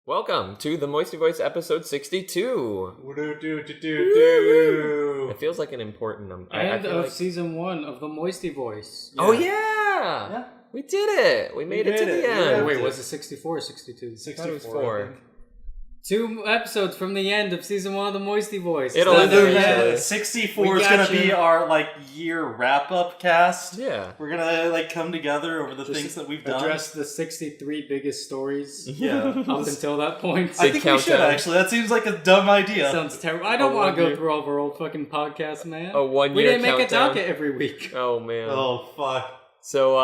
Welcome to the MoistyVoice episode 62. It feels like an important number. End of season 1 of the MoistyVoice. Yeah. Oh yeah! We did it! We made it to the end. Wait, was it 64 or 62? 64. It was 4. 2 episodes from the end of season 1 of the MoistyVoice. It'll end eventually. 64 is gonna be our year wrap-up cast. Yeah. We're gonna come together over the things that we've done. Address the 63 biggest stories. Yeah. Up until that point. I think we should actually. That seems like a dumb idea. Sounds terrible. I don't want to go through all of our old fucking podcasts, man. A 1 year We didn't make countdown. a docket every week. Oh man. Oh fuck. So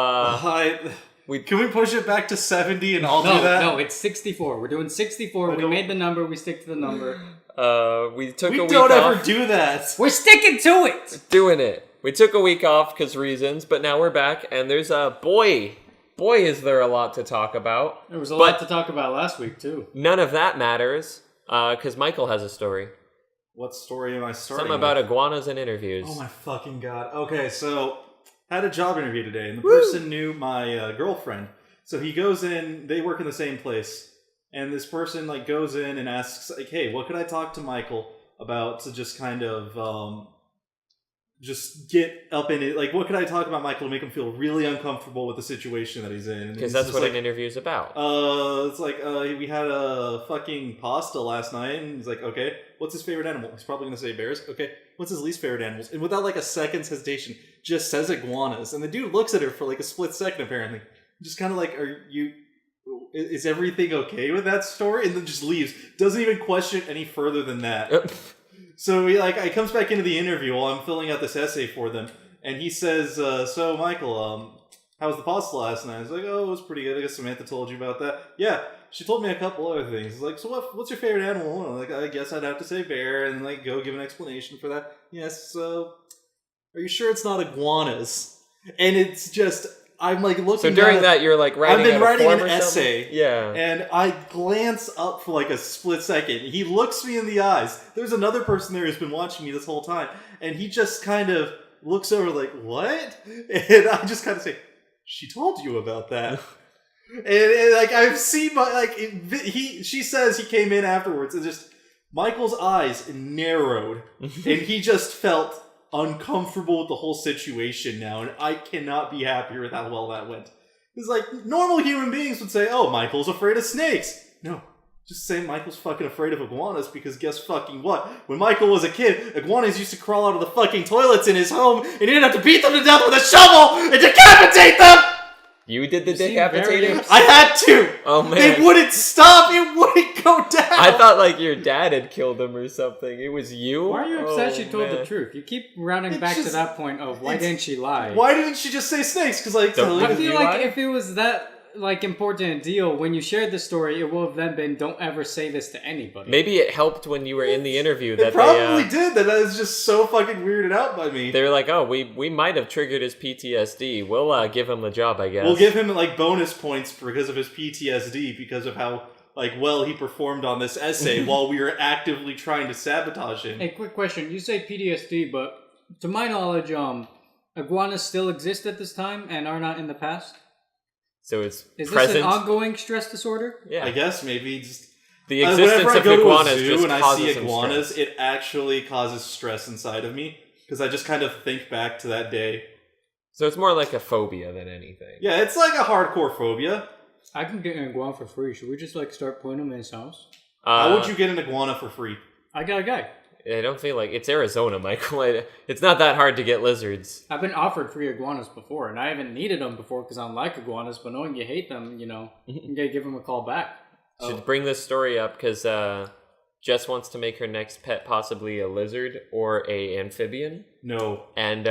can we push it back to 70 and I'll do that? No, it's 64. We're doing 64. We made the number. We stick to the number. we took a week off. We don't ever do that. We're sticking to it. Doing it. We took a week off because reasons, but now we're back and there's a boy. Boy, is there a lot to talk about. There was a lot to talk about last week too. None of that matters because Michael has a story. What story am I starting Something about iguanas and interviews. Oh my fucking god. Okay, so had a job interview today, and the person knew my girlfriend. So he goes in, they work in the same place, and this person goes in and asks, hey, what could I talk to Michael about to just kind of just get up in it? What could I talk about Michael to make him feel really uncomfortable with the situation that he's in? Because that's what an interview's about. It's we had a fucking pasta last night, and he's like, okay, what's his favorite animal? He's probably going to say bears. Okay, what's his least favorite animals? And without a second's hesitation, just says iguanas. And the dude looks at her for a split second, apparently. Just kind of is everything okay with that story? And then just leaves. Doesn't even question any further than that. So he comes back into the interview while I'm filling out this essay for them, and he says, so Michael, how was the pasta last night? I was like, oh, it was pretty good. I guess Samantha told you about that. Yeah, she told me a couple other things. So what's your favorite animal? I guess I'd have to say bear, and go give an explanation for that. Yes, are you sure it's not iguanas? And it's just, I'm looking. So during that, you're writing. I've been writing an essay. Yeah. And I glance up for a split second. He looks me in the eyes. There's another person there who's been watching me this whole time, and he just kind of looks over what? And I just kind of say, she told you about that. and I've seen she says he came in afterwards, and just Michael's eyes narrowed, and he just felt uncomfortable with the whole situation now, and I cannot be happier with how well that went. It's normal human beings would say, oh, Michael's afraid of snakes. No, just say Michael's fucking afraid of iguanas, because guess fucking what? When Michael was a kid, iguanas used to crawl out of the fucking toilets in his home, and he didn't have to beat them to death with a shovel and decapitate them! You did the decapitating? I had to! Oh man. They wouldn't stop! It wouldn't go down! I thought your dad had killed him or something. It was you? Why are you upset she told the truth? You keep rounding back to that point of why didn't she lie? Why didn't she just say snakes? Because I feel if it was that important a deal, when you shared the story, it would have then been, don't ever say this to anybody. Maybe it helped when you were in the interview. That it probably did. That was just so fucking weirded out by me. They were like, oh, we might have triggered his PTSD. We'll give him the job, I guess. We'll give him bonus points because of his PTSD, because of how well he performed on this essay while we were actively trying to sabotage him. Hey, quick question. You say PTSD, but to my knowledge, iguanas still exist at this time and are not in the past? So it's Is present. this an ongoing stress disorder? Yeah, I guess maybe just the existence of iguanas just when I causes see iguanas, stress. it actually causes stress inside of me because I just kind of think back to that day. So it's more like a phobia than anything. Yeah, it's like a hardcore phobia. I can get an iguana for free. Should we just start putting them in his house? How would you get an iguana for free? I got a guy. I don't feel it's Arizona, Michael. It's not that hard to get lizards. I've been offered free iguanas before, and I haven't needed them before because I don't like iguanas, but knowing you hate them, you gotta give them a call back. Should bring this story up because Jess wants to make her next pet possibly a lizard or a amphibian. No. And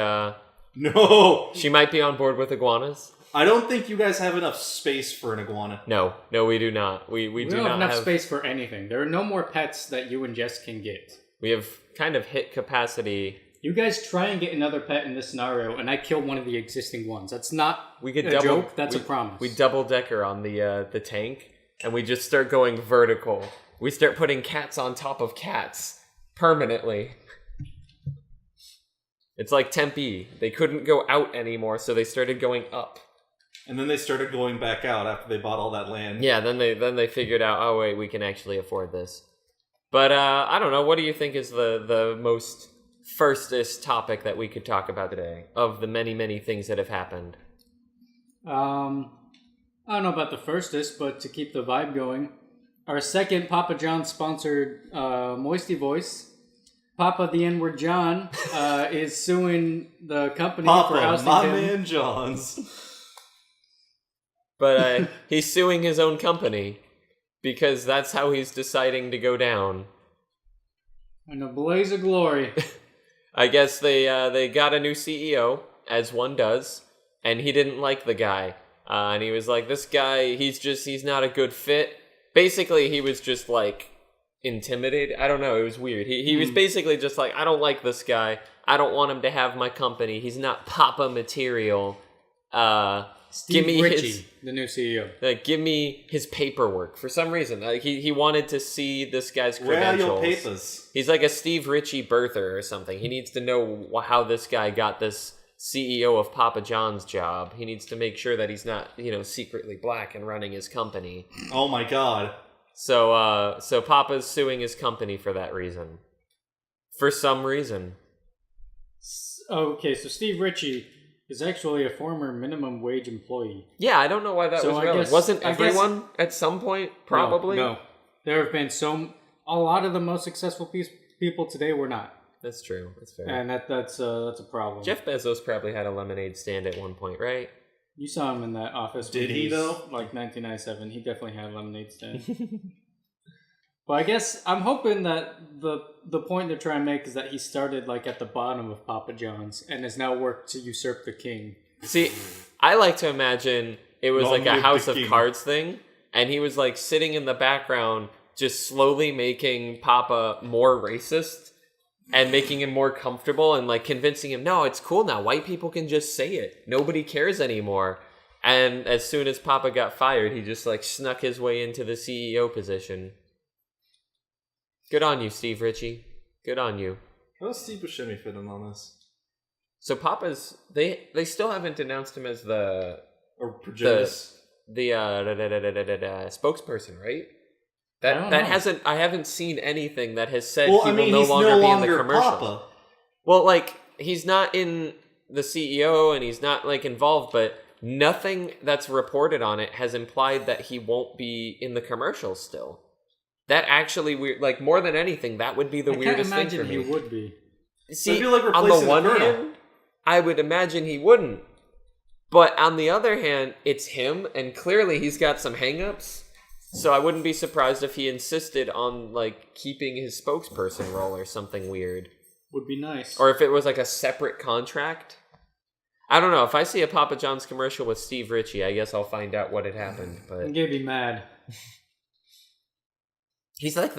no! She might be on board with iguanas. I don't think you guys have enough space for an iguana. No, we do not. We don't have enough space for anything. There are no more pets that you and Jess can get. We have kind of hit capacity. You guys try and get another pet in this scenario, and I kill one of the existing ones. That's not a joke. That's a promise. We double-decker on the tank, and we just start going vertical. We start putting cats on top of cats permanently. It's like Tempe. They couldn't go out anymore, so they started going up. And then they started going back out after they bought all that land. Yeah, then they figured out, oh wait, we can actually afford this. But I don't know, what do you think is the most firstest topic that we could talk about today of the many, many things that have happened? I don't know about the firstest, but to keep the vibe going, our second Papa John sponsored MoistyVoice, Papa the N-word John, is suing the company for ousting my him. man John's. But he's suing his own company because that's how he's deciding to go down. In a blaze of glory. I guess they got a new CEO, as one does, and he didn't like the guy. And he was like, this guy, he's not a good fit. Basically, he was just like intimidated. I don't know, it was weird. He was basically just like, I don't like this guy. I don't want him to have my company. He's not Papa material. Steve give me Ritchie, the new CEO. Give me his paperwork. For some reason, he wanted to see this guy's Where are credentials. your papers? He's like a Steve Ritchie birther or something. He needs to know how this guy got this CEO of Papa John's job. He needs to make sure that he's not, secretly black and running his company. Oh my god. So Papa's suing his company for that reason. For some reason. Okay, so Steve Ritchie is actually a former minimum wage employee. Yeah, I don't know why that was relevant. Wasn't everyone at some point? Probably. No. There have been a lot of the most successful people today were not. That's true. That's fair. And that's a problem. Jeff Bezos probably had a lemonade stand at one point, right? You saw him in that office. Did he though? Like 1997. He definitely had a lemonade stand. But I guess I'm hoping that the point they're trying to make is that he started like at the bottom of Papa John's and has now worked to usurp the king. See, I like to imagine it was like a House of King. Cards thing, and he was like sitting in the background, just slowly making Papa more racist and making him more comfortable and like convincing him, no, it's cool now. White people can just say it. Nobody cares anymore. And as soon as Papa got fired, he just like snuck his way into the CEO position. Good on you, Steve Ritchie. Good on you. How does Steve Buscemi fit in on this? So Papa's they still haven't announced him as the spokesperson, spokesperson, right? I don't know. I haven't seen anything that has said Well, he I mean, will he's no longer be in the longer commercial. Papa. Well, like he's not in the CEO and he's not like involved, but nothing that's reported on it has implied that he won't be in the commercial still. That actually weird, like more than anything, that would be the weirdest thing for me. I can't imagine he would be. See, I feel like on the replacing one the Colonel. hand, I would imagine he wouldn't. But on the other hand, it's him, and clearly he's got some hangups. So I wouldn't be surprised if he insisted on like keeping his spokesperson role or something weird. Would be nice. Or if it was like a separate contract. I don't know. If I see a Papa John's commercial with Steve Ritchie, I guess I'll find out what had happened. But I'm gonna be mad. he's like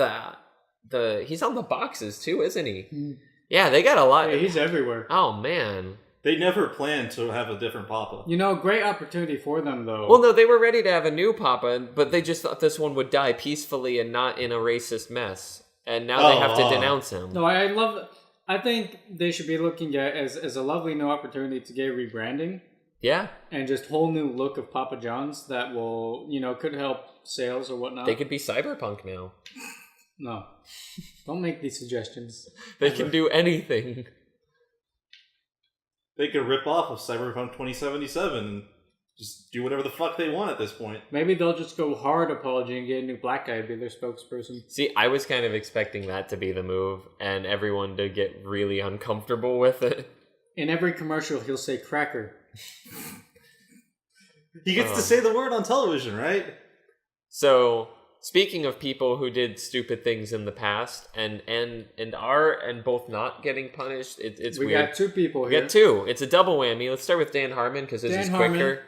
he's on the boxes too, isn't he? Yeah, they got a lot. Yeah, he's everywhere. Oh man. They never planned to have a different Papa. Great opportunity for them though. Well, no, they were ready to have a new Papa, but they just thought this one would die peacefully and not in a racist mess. And now they have to denounce him. No, I think they should be looking at as a lovely new opportunity to get rebranding. Yeah. And just whole new look of Papa John's that will, could help sales or whatnot. They could be cyberpunk now. No. Don't make these suggestions. They can do anything. They could rip off of Cyberpunk 2077 and just do whatever the fuck they want at this point. Maybe they'll just go hard apology and get a new black guy to be their spokesperson. See, I was kind of expecting that to be the move and everyone to get really uncomfortable with it. In every commercial, he'll say cracker. He gets to say the word on television, right? So, speaking of people who did stupid things in the past and are both not getting punished, it's we weird. We got two people We here. got two. It's a double whammy. Let's start with Dan Harmon because this is quicker.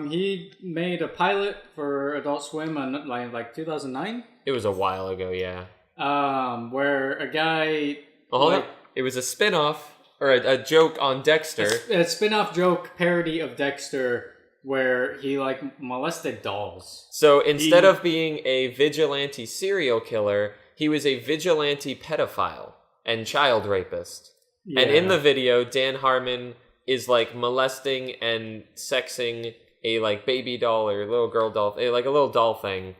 He made a pilot for Adult Swim on like 2009. It was a while ago, yeah. Where a guy... Hold on. It was a spin-off, or a joke on Dexter. A spin-off joke parody of Dexter where he molested dolls. So instead of being a vigilante serial killer, he was a vigilante pedophile and child rapist. Yeah. And in the video, Dan Harmon is molesting and sexing like baby doll or little girl doll, like a little doll thing.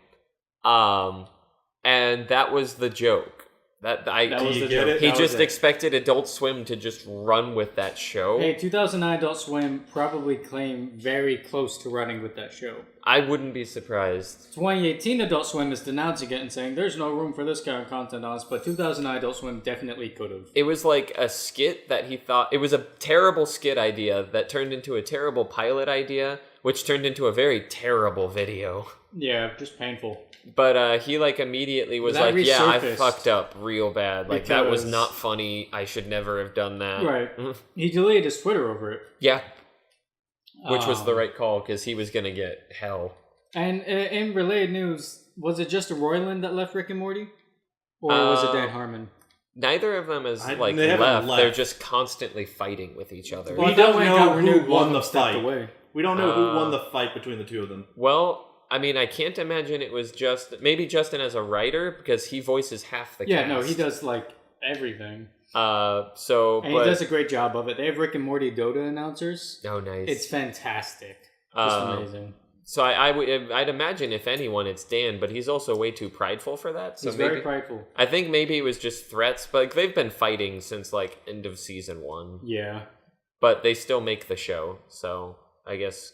And that was the joke. That was the get joke. it? He That just was it. expected Adult Swim to just run with that show. Hey, 2009 Adult Swim probably claim very close to running with that show. I wouldn't be surprised. 2018 Adult Swim is denouncing it and saying there's no room for this kind of content on us, but 2009 Adult Swim definitely could have. It was like a skit that he thought... It was a terrible skit idea that turned into a terrible pilot idea, which turned into a very terrible video. Yeah, just painful. But he like immediately was That like, yeah, I resurfaced. fucked up real bad. Like, that was Because- not funny. I should never have done that. Right. He deleted his Twitter over it. Yeah. Which was the Um, right call, because he was going to get hell. And in related news, was it just Roiland that left Rick and Morty? Or was it Dan Harmon? Neither of them has, They like, haven't left. left. They're just constantly fighting with each other. Well, We if that don't one know got who renewed, won one of the them stepped fight. away. We don't know who won the fight between the two of them. Well, I mean, I can't imagine it was just... Maybe Justin as a writer, because he voices half the Yeah, cast. no, he does, like, everything. So, And but... he does a great job of it. They have Rick and Morty Dota announcers. Oh, nice. It's fantastic. Just amazing. So I'd imagine if anyone, it's Dan, but he's also way too prideful for that. So He's maybe, very prideful. I think maybe it was just threats, but like, they've been fighting since like end of season 1. Yeah. But they still make the show, so I guess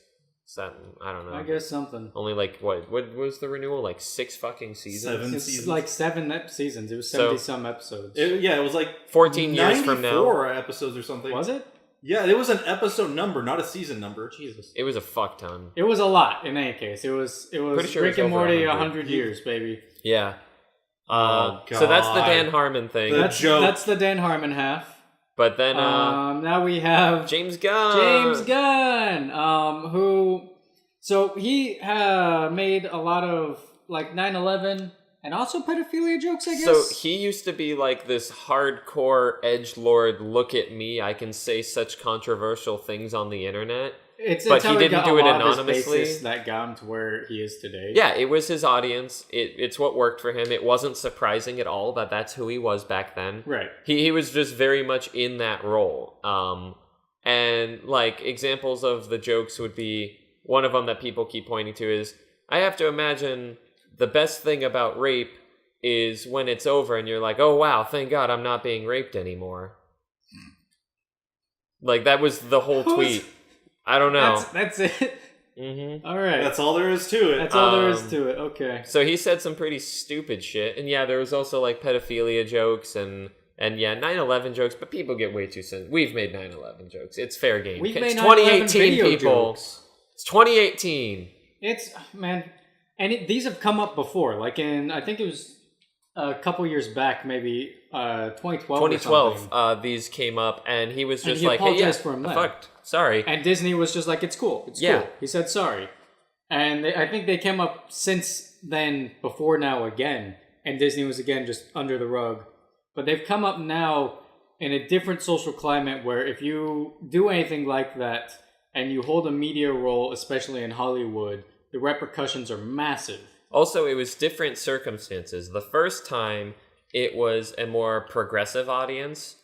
I don't know. I guess something. Only like what was the renewal? Like 6 fucking seasons. 7 It's seasons. like 7 seasons. It was So- 70-some episodes. It was like 14 years from now. 94 episodes or something. Was it? Yeah, it was an episode number, not a season number. Jesus. It was a fuck ton. It was a lot, in any case. It was Pretty sure Rick it was and over Morty 100. 100 years, baby. Yeah. Oh, So that's the God. Dan Harmon thing. The joke. That's the Dan Harmon half. But then Now we have James Gunn. James Gunn, who... So he made a lot of, like, 9/11 and also pedophilia jokes, I guess? So he used to be like this hardcore edgelord, look at me, I can say such controversial things on the internet. It's but how he didn't got do a it lot of his anonymously. basis that got him to where he is today. Yeah, it was his audience. It's what worked for him. It wasn't surprising at all that that's who he was back then. Right. He was just very much in that role. And like examples of the jokes would be, one of them that people keep pointing to is, I have to imagine the best thing about rape is when it's over and you're like, oh wow, thank God I'm not being raped anymore. Like that was the whole tweet. I don't know. That's it. Mm-hmm. All right. That's all there is to it. That's all there is to it. Okay. So he said some pretty stupid shit. And yeah, there was also like pedophilia jokes and yeah, 9/11 jokes, but people get way too sensitive. We've made 9/11 jokes. It's fair game. We've It's made 9/11 2018, video people. jokes. It's 2018. It's, man, and these have come up before. Like in, I think it was a couple years back, maybe 2012 or 2012, something. these came up, and he was And just he like, hey, yeah, apologized for him I then. fucked. Sorry. And Disney was just like, it's cool. It's Yeah. cool. He said sorry. And I think they came up since then, before now again. And Disney was again just under the rug. But they've come up now in a different social climate where if you do anything like that and you hold a media role, especially in Hollywood, the repercussions are massive. Also, it was different circumstances. The first time, it was a more progressive audience,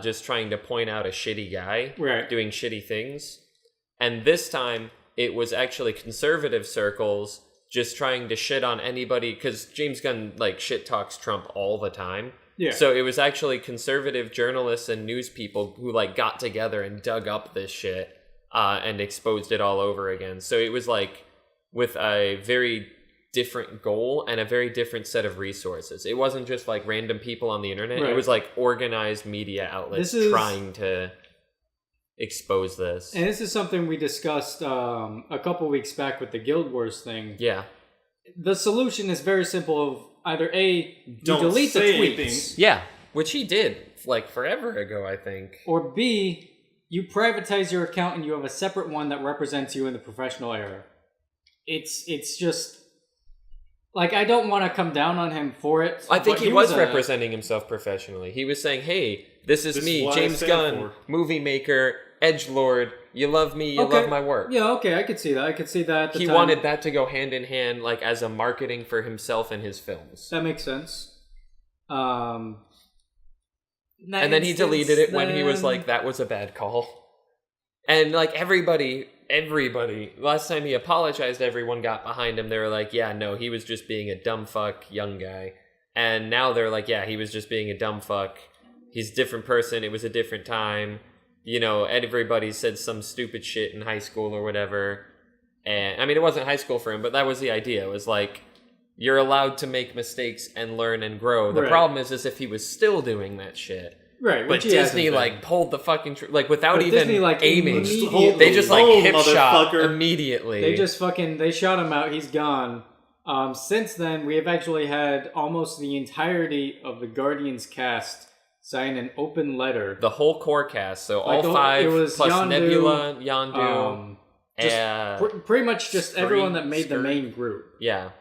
just trying to point out a shitty guy Right. doing shitty things. And this time, it was actually conservative circles just trying to shit on anybody, because James Gunn, like, shit talks Trump all the time. Yeah. So it was actually conservative journalists and news people who, like, got together and dug up this shit and exposed it all over again. So it was, like, with a very different goal and a very different set of resources. It wasn't just like random people on the internet. Right. It was like organized media outlets trying to expose this. And this is something we discussed a couple weeks back with the Guild Wars thing. Yeah. The solution is very simple of either A, you Don't delete the say tweets, anything. Yeah. Which he did like forever ago, I think. or B, you privatize your account and you have a separate one that represents you in the professional era. It's just... Like, I don't want to come down on him for it. I think but he was a- representing himself professionally. He was saying, hey, this is This is me, what I James stand Gunn, for." movie maker, edgelord. You love me, you Okay. love my work. Yeah, okay, I could see that. I could see that at the He time. wanted that to go hand in hand, like as a marketing for himself and his films. That makes sense. And then he deleted it when he was then- like, that was a bad call. And like everybody everybody, last time he apologized, everyone got behind him. They were like, yeah, no, he was just being a dumb fuck young guy. And now they're like, yeah, he was just being a dumb fuck. He's a different person. It was a different time. You know, everybody said some stupid shit in high school or whatever. And I mean, it wasn't high school for him, but that was the idea. It was like, you're allowed to make mistakes and learn and grow. The problem is if he was still doing that shit. Right. But Disney, like, pulled the fucking... like, without but even Disney, like, aiming. They just, like, hip shot immediately. They just fucking... They shot him out. He's gone. Since then, we have actually had almost the entirety of the Guardians cast sign an open letter. The whole core cast. So all five, plus Yondu, Nebula, Yondu... pretty much just everyone that made the main group. Yeah.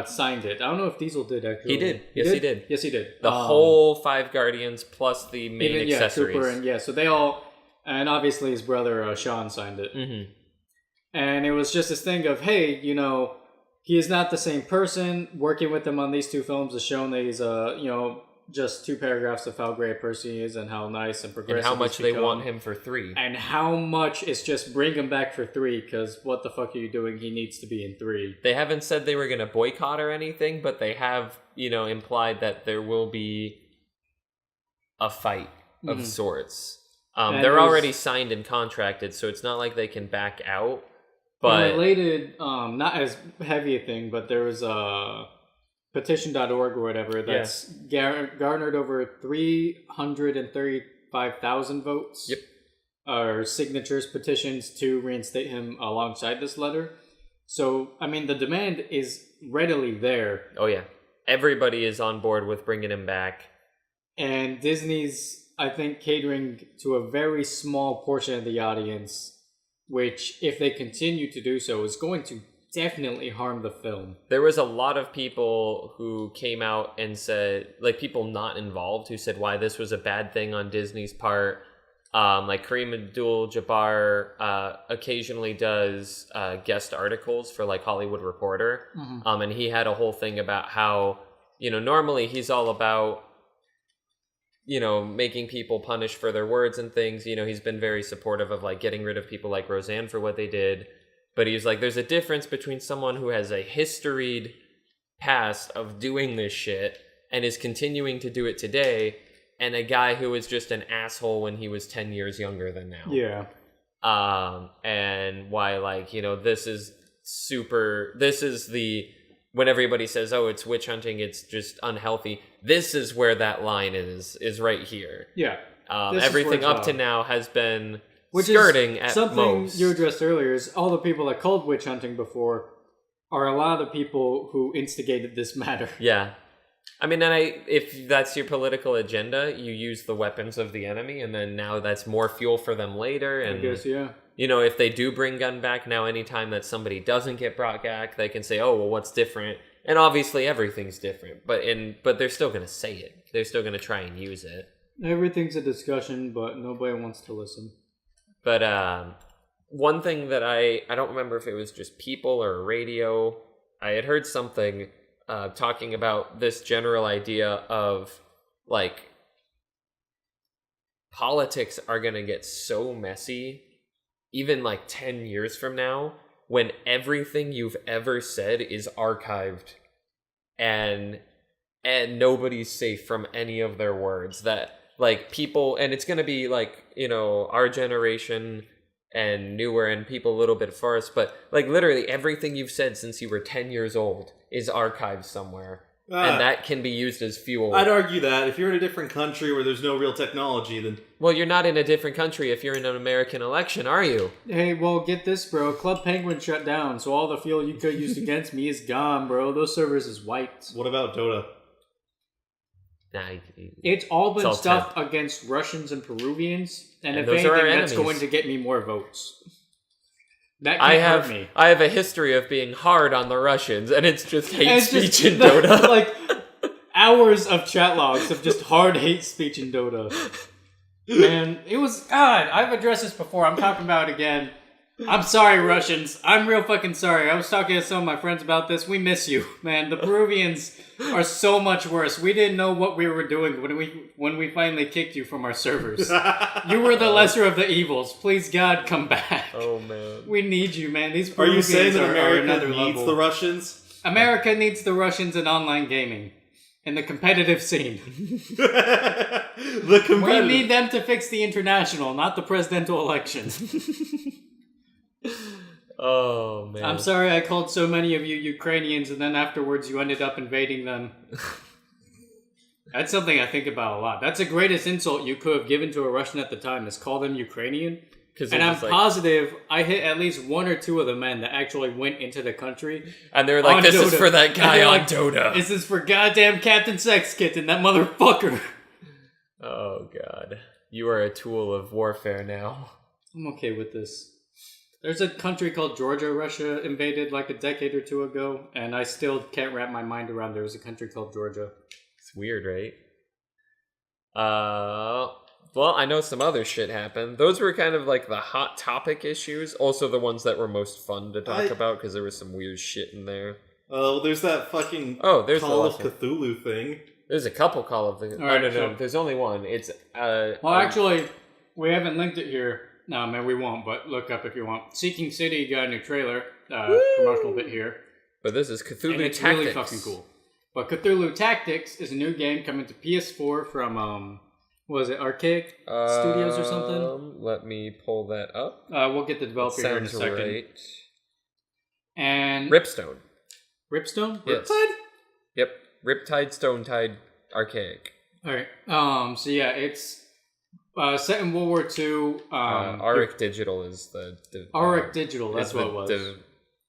Signed it. I don't know if Diesel did, actually. He did. Yes, he did. Yes, he did. The whole 5 Guardians plus the main accessories. Cooper and so they all... And obviously his brother, Sean, signed it. Mm-hmm. And it was just this thing of, hey, you know, he is not the same person. Working with him on these 2 films has shown that he's, you know, just 2 paragraphs of how great a person he is and how nice and progressive and how much they want him for 3. And how much it's just bring him back for 3, because what the fuck are you doing? He needs to be in 3. They haven't said they were going to boycott or anything, but they have, you know, implied that there will be a fight of sorts. They're already signed and contracted, so it's not like they can back out. But related, not as heavy a thing, but there was a... petition.org or whatever that's garnered over 335,000 votes. Yep. Or signatures, petitions to reinstate him alongside this letter. So, I mean, the demand is readily there. Oh, yeah. Everybody is on board with bringing him back. And Disney's, I think, catering to a very small portion of the audience, which, if they continue to do so, is going to definitely harm the film. There was a lot of people who came out and said, like, people not involved who said why this was a bad thing on Disney's part. Like Kareem Abdul-Jabbar occasionally does guest articles for like Hollywood Reporter. Mm-hmm. And he had a whole thing about how, you know, normally he's all about, you know, making people punish for their words and things. You know, he's been very supportive of like getting rid of people like Roseanne for what they did. But he's like, there's a difference between someone who has a historied past of doing this shit and is continuing to do it today, and a guy who was just an asshole when he was 10 years younger than now. Yeah. And why, like, you know, this is when everybody says, oh, it's witch hunting, it's just unhealthy. This is where that line is right here. Yeah. Everything up to now has been... Which skirting is at something most. You addressed earlier is all the people that called witch hunting before are a lot of the people who instigated this matter. Yeah. I mean, and if that's your political agenda, you use the weapons of the enemy, and then now that's more fuel for them later. And, I guess, yeah. You know, if they do bring gun back, now anytime that somebody doesn't get brought back, they can say, oh, well, what's different? And obviously everything's different, but they're still going to say it. They're still going to try and use it. Everything's a discussion, but nobody wants to listen. But one thing that I don't remember if it was just people or radio, I had heard something talking about this general idea of, like, politics are going to get so messy, even like 10 years from now, when everything you've ever said is archived and nobody's safe from any of their words. That, like, people, and it's going to be like, you know, our generation and newer and people a little bit first, but like literally everything you've said since you were 10 years old is archived somewhere. And that can be used as fuel. I'd argue that if you're in a different country where there's no real technology, then... Well, you're not in a different country if you're in an American election, are you? Hey, well, get this, bro. Club Penguin shut down, so all the fuel you could use against me is gone, bro. Those servers is wiped. What about Dota? It's all been stuff against Russians and Peruvians, and if anything, that's going to get me more votes. That can't hurt me. I have a history of being hard on the Russians, and it's just hate speech in Dota. Like, hours of chat logs of just hard hate speech in Dota. Man, it was... God, I've addressed this before. I'm talking about it again. I'm sorry, Russians. I'm real fucking sorry. I was talking to some of my friends about this. We miss you, man. The Peruvians are so much worse. We didn't know what we were doing when we finally kicked you from our servers. You were the lesser of the evils. Please, God, come back. Oh, man. We need you, man. These Are Peruvians you saying that are America another needs level. the Russians? America needs the Russians in online gaming. In the competitive scene. The competitive. We need them to fix the international, not the presidential election. Oh, man. I'm sorry I called so many of you Ukrainians and then afterwards you ended up invading them. That's something I think about a lot. That's the greatest insult you could have given to a Russian at the time, is call them Ukrainian. And I'm positive I hit at least one or two of the men that actually went into the country. And they're like, this Dota. is for that guy on like, Dota. This is for goddamn Captain Sex Kitten, that motherfucker. Oh, God. You are a tool of warfare now. I'm okay with this. There's a country called Georgia Russia invaded like a decade or two ago, and I still can't wrap my mind around there was a country called Georgia. It's weird, right? Well, I know some other shit happened. Those were kind of like the hot topic issues. Also the ones that were most fun to talk about, because there was some weird shit in there. Oh, there's that fucking there's Call of Cthulhu thing. There's a couple Call of the... Right, no. There's only one. It's... well, actually, we haven't linked it here. No, man, we won't, but look up if you want. Seeking City got a new trailer. Promotional bit here. But this is Cthulhu and it's Tactics. really fucking cool. But Cthulhu Tactics is a new game coming to PS4 from, what was it, Archaic Studios or something? Let me pull that up. We'll get the developer here in a second. Right. And... Ripstone. Ripstone? Yes. Riptide? Yep. Riptide, Stone Tide, Archaic. Alright. So yeah, it's set in World War II. Auric Digital is the Auric Digital, that's what it was.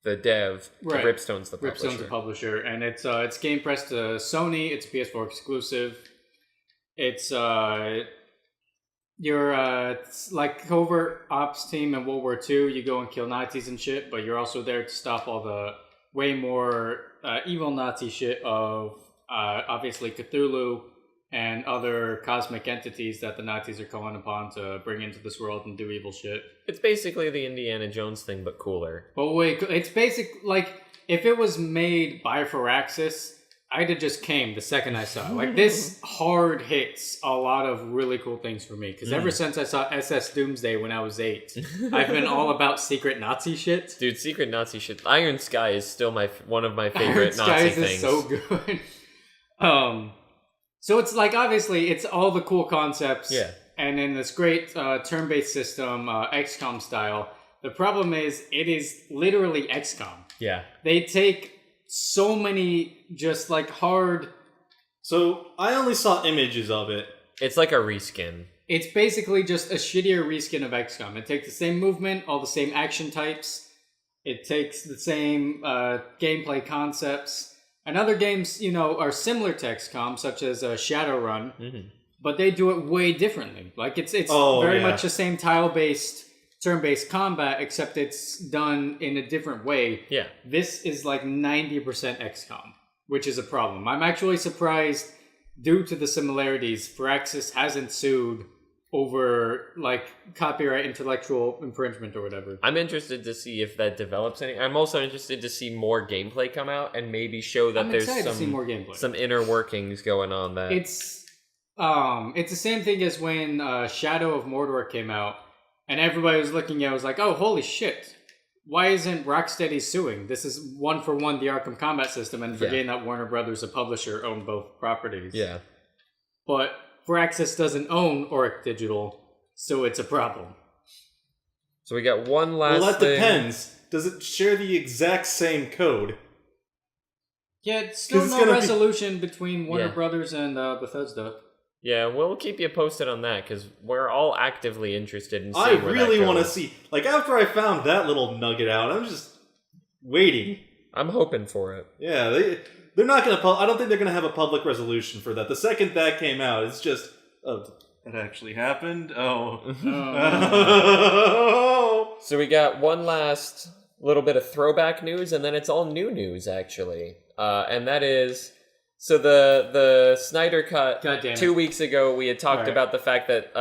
The dev. Right. Ripstone's the publisher. Ripstone's the publisher. And it's Game Press to Sony. It's PS4 exclusive. It's it's like covert ops team in World War II. You go and kill Nazis and shit, but you're also there to stop all the way more evil Nazi shit of obviously Cthulhu and other cosmic entities that the Nazis are calling upon to bring into this world and do evil shit. It's basically the Indiana Jones thing, but cooler. But wait, it's like if it was made by Firaxis, I'd have just came the second I saw it. Like, this hard hits a lot of really cool things for me. Because ever since I saw SS Doomsday when I was 8, I've been all about secret Nazi shit. Dude, secret Nazi shit. Iron Sky is still one of my favorite Nazi things. Is so good. So it's like, obviously, it's all the cool concepts. Yeah. And in this great turn-based system, XCOM style. The problem is, it is literally XCOM. Yeah. They take so many just like hard... So, I only saw images of it. It's like a reskin. It's basically just a shittier reskin of XCOM. It takes the same movement, all the same action types. It takes the same gameplay concepts. And other games, are similar to XCOM, such as Shadowrun. Mm-hmm. But they do it way differently. Like, it's very much the same tile-based, turn-based combat, except it's done in a different way. Yeah. This is like 90% XCOM, which is a problem. I'm actually surprised, due to the similarities, Firaxis hasn't sued over, like, copyright intellectual infringement or whatever. I'm interested to see if that develops any. I'm also interested to see more gameplay come out and maybe show that there's some inner workings going on that... It's the same thing as when Shadow of Mordor came out. And everybody was looking at it, was like, oh, holy shit. Why isn't Rocksteady suing? This is one for one the Arkham Combat system, and forgetting that Warner Brothers, a publisher, owned both properties. Yeah. But Firaxis doesn't own Auric Digital, so it's a problem. So we got one last Well, that depends. Does it share the exact same code? Yeah, it's still no resolution between Warner Brothers and Bethesda. Yeah, we'll keep you posted on that, because we're all actively interested in seeing I where really that want to goes. see... Like, after I found that little nugget out, I'm just waiting. I'm hoping for it. Yeah, they're not going to... I don't think they're going to have a public resolution for that. The second that came out, it's just... Oh, that actually happened? Oh. So we got one last little bit of throwback news, and then it's all new news, actually. And that is... So the Snyder Cut, 2 weeks ago, we had talked about the fact that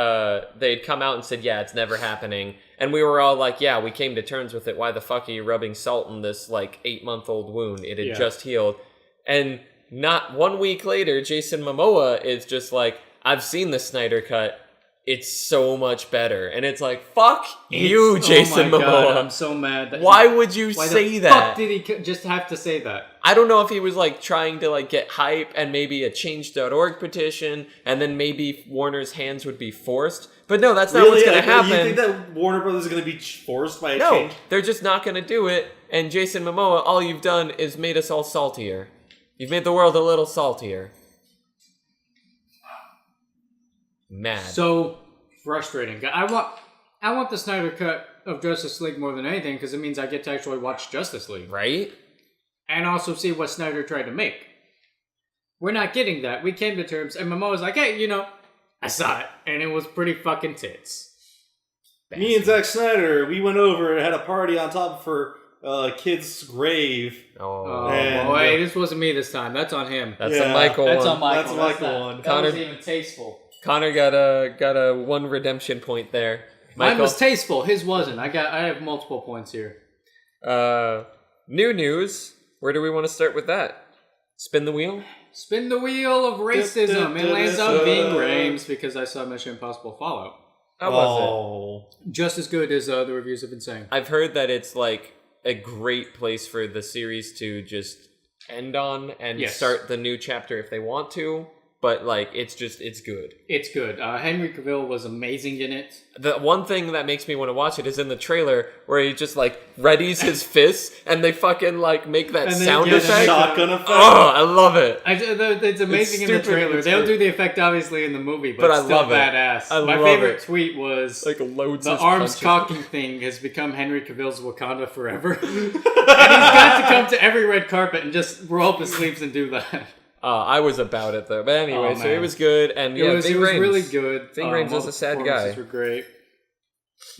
they'd come out and said, yeah, it's never happening. And we were all like, yeah, we came to terms with it. Why the fuck are you rubbing salt in this, like, 8-month-old wound? It had just healed. And not 1 week later, Jason Momoa is just like, I've seen the Snyder Cut. It's so much better. And it's like, fuck you, Jason Momoa. God, I'm so mad. Why would you say that? Why the fuck did he just have to say that? I don't know if he was like trying to like get hype and maybe a change.org petition and then maybe Warner's hands would be forced. But no, that's not what's going to happen. You think that Warner Brothers is going to be forced by a change? change? No, they're just not going to do it. And Jason Momoa, all you've done is made us all saltier. You've made the world a little saltier. Mad. So frustrating. I want the Snyder Cut of Justice League more than anything because it means I get to actually watch Justice League. Right? And also see what Snyder tried to make. We're not getting that. We came to terms, and Momoa's like, hey, you know, I saw it, and it was pretty fucking tits. Me and Zack Snyder, we went over and had a party on top of her kid's grave. Oh boy, this wasn't me this time. That's on him. That's a Michael That's one. on Michael. That's a Michael one. That wasn't even tasteful. Connor got a one redemption point there. Mine was tasteful. His wasn't. I have multiple points here. New news. Where do we want to start with that? Spin the wheel? Spin the wheel of racism. It lands on Ving Rhames because I saw Mission Impossible Fallout. How was it? Just as good as the reviews have been saying. I've heard that it's like a great place for the series to just end on and start the new chapter if they want to. But, like, it's good. It's good. Henry Cavill was amazing in it. The one thing that makes me want to watch it is in the trailer where he just, like, readies his fists and they fucking, like, make that sound effect. Shotgun effect. Oh, I love it. It's amazing in the trailer. They don't do the effect, obviously, in the movie, but it's I still love it. badass. My love favorite it. tweet was, like loads the of arms punches. cocking thing has become Henry Cavill's Wakanda forever. And he's got to come to every red carpet and just roll up his sleeves and do that. I was about it though, but anyway, so it was good, and it was really good. Ving Rhames was a sad guy. Were great,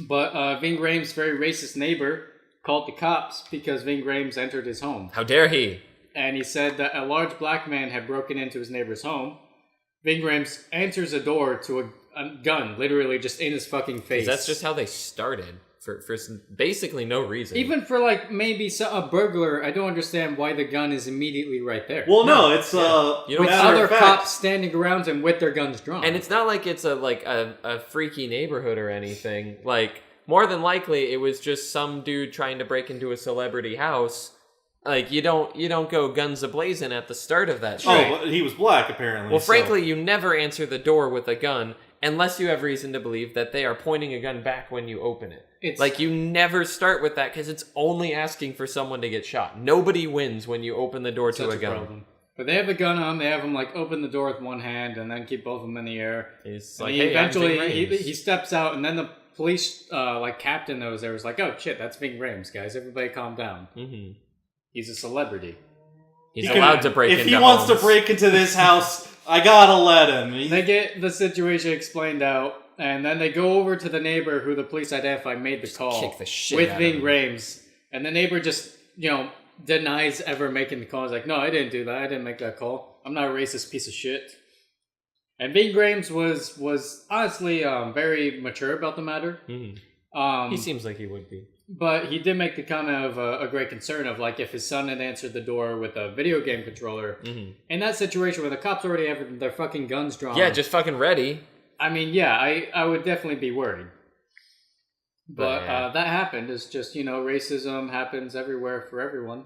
but Ving Rhames' very racist neighbor called the cops because Ving Rhames entered his home. How dare he? And he said that a large black man had broken into his neighbor's home. Ving Rhames answers a door to a gun, literally just in his fucking face. That's just how they started. For basically no reason. Even for like maybe a burglar, I don't understand why the gun is immediately right there. Well, no, it's you don't with other cops standing around and with their guns drawn. And it's not like it's a freaky neighborhood or anything. Like more than likely, it was just some dude trying to break into a celebrity house. Like you don't go guns a-blazing at the start of that shit. Oh, but he was black apparently. Well, frankly, you never answer the door with a gun unless you have reason to believe that they are pointing a gun back when you open it. It's like you never start with that because it's only asking for someone to get shot. Nobody wins when you open the door to a gun. Problem. But they have a gun on. They have him like open the door with one hand and then keep both of them in the air. He's like, eventually he steps out, and then the police like captain that was there was like, "Oh shit, that's Ving Rhames, guys. Everybody calm down. Mm-hmm. He's a celebrity. He's allowed to break into If he wants to break into this house, I gotta let him." They get the situation explained out. And then they go over to the neighbor who the police identified made the call kick the shit with out Ving of him. Rhames. And the neighbor just, denies ever making the call. He's like, no, I didn't do that. I didn't make that call. I'm not a racist piece of shit. And Ving Rhames was honestly very mature about the matter. Mm-hmm. He seems like he would be. But he did make the comment of a great concern of like if his son had answered the door with a video game controller. Mm-hmm. In that situation where the cops already have their fucking guns drawn. Yeah, just fucking ready. I mean, yeah, I would definitely be worried. But that happened. It's just, racism happens everywhere for everyone.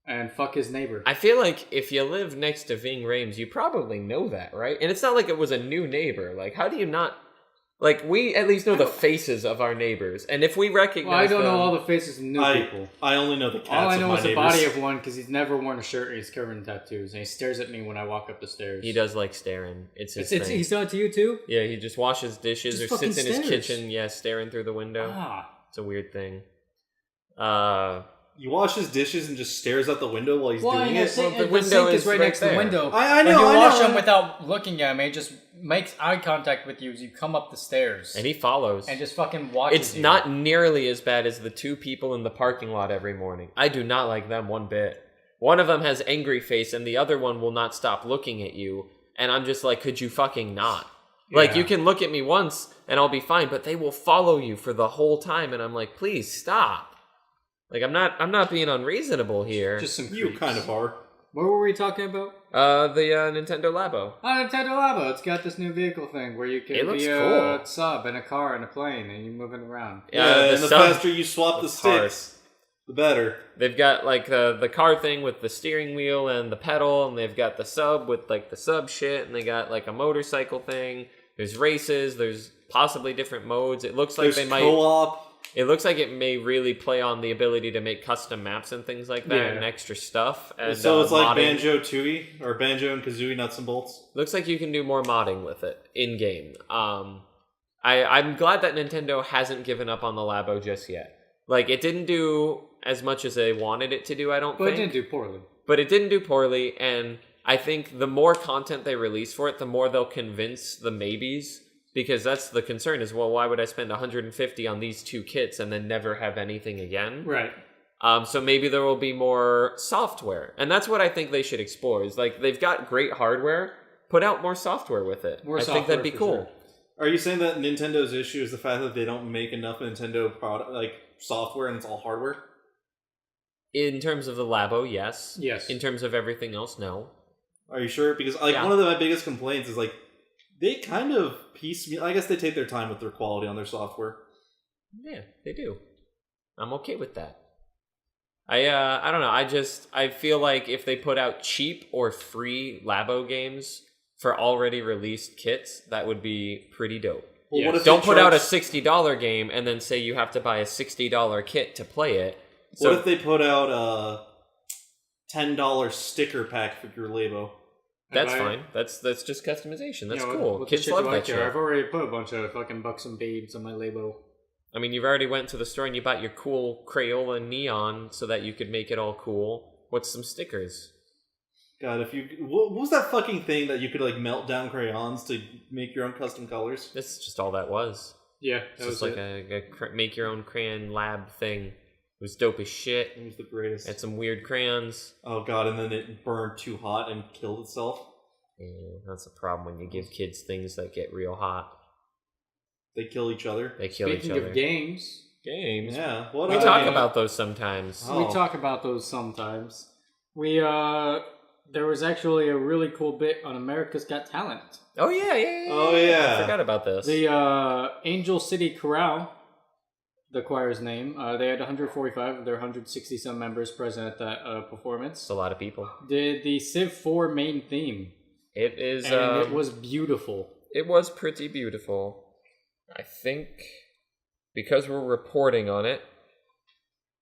And fuck his neighbor. I feel like if you live next to Ving Rhames, you probably know that, right? And it's not like it was a new neighbor. Like, how do you not... Like, we at least know the faces of our neighbors. And if we recognize I don't know all the faces of new people. I only know the cats all I know of is my the neighbors. body of one because he's never worn a shirt and he's covered in tattoos. And he stares at me when I walk up the stairs. He does like staring. It's his thing. He's done it to you too? Yeah, he just washes dishes Just or sits in his stares. kitchen, staring through the window. It's a weird thing. You wash his dishes and just stares out the window while he's doing it? The window is right next to the window. I know, When you wash know. them without looking at him, he just makes eye contact with you as you come up the stairs. And he follows. And just fucking watches It's you. not nearly as bad as the two people in the parking lot every morning. I do not like them one bit. One of them has angry face and the other one will not stop looking at you. And I'm just like, could you fucking not? Like, Yeah. you can look at me once and I'll be fine, but they will follow you for the whole time, and I'm like, please stop. Like, I'm not being unreasonable here. Just some You creeps. kind of are. What were we talking about? The Nintendo Labo. Oh, Nintendo Labo. It's got this new vehicle thing where you can It looks be cool. a sub in a car and a plane, and you're moving around. Yeah, and the sub- faster you swap the cars. sticks, the better. They've got like the car thing with the steering wheel and the pedal, and they've got the sub with like the sub shit, and they got like a motorcycle thing. There's races. There's possibly different modes. It looks like There's they might. co-op. It looks like it may really play on the ability to make custom maps and things like that, Yeah. and extra stuff. And, So it's like modding. Banjo-Tooie, or Banjo and Kazooie nuts and bolts. Looks like you can do more modding with it in game. I'm glad that Nintendo hasn't given up on the Labo just yet. Like, it didn't do as much as they wanted it to do, I don't But it think. didn't do poorly. But it didn't do poorly, and I think the more content they release for it, the more they'll convince the maybes. Because that's the concern is, well, why would I spend $150 on these two kits and then never have anything again? Right. So maybe there will be more software. And that's what I think they should explore. Is like, they've got great hardware, put out more software with it. More I think software that'd be for cool. sure. Are you saying that Nintendo's issue is the fact that they don't make enough Nintendo product, like software, and it's all hardware? In terms of the Labo, yes. Yes. In terms of everything else, no. Are you sure? Because like Yeah. one of my biggest complaints is like they kind of piecemeal. I guess they take their time with their quality on their software. Yeah, they do. I'm okay with that. I don't know. I feel like if they put out cheap or free Labo games for already released kits, that would be pretty dope. Well, Yes. what if Don't they put out a charge- $60 game and then say you have to buy a $60 kit to play it. What if they put out a $10 sticker pack for your Labo? That's If I- fine. That's just customization. That's Yeah, cool. what Kids shit love do I that care? shit. I've already put a bunch of fucking buxom babes on my Labo. I mean, you've already went to the store and you bought your cool Crayola neon so that you could make it all cool. What's some stickers? God, if you what was that fucking thing that you could like melt down crayons to make your own custom colors? That's just all that was. Yeah, It's that just was like it. a make your own crayon lab thing. It was dope as shit. It was the greatest. Had some weird crayons. Oh god, and then it burned too hot and killed itself. Yeah, that's a problem when you give kids things that get real hot. They kill each other. They kill Speaking each other. of games, Games. Yeah, what We other talk games? about those sometimes. Oh. we talk about those sometimes. There was actually a really cool bit on America's Got Talent. Oh yeah. Oh, yeah. I forgot about this. The Angel City Chorale, the choir's name, they had 145 of their 160 some members present at that performance. It's a lot of people. Did the Civ 4 main theme, It is. and it was beautiful. It was pretty beautiful. I think because we're reporting on it,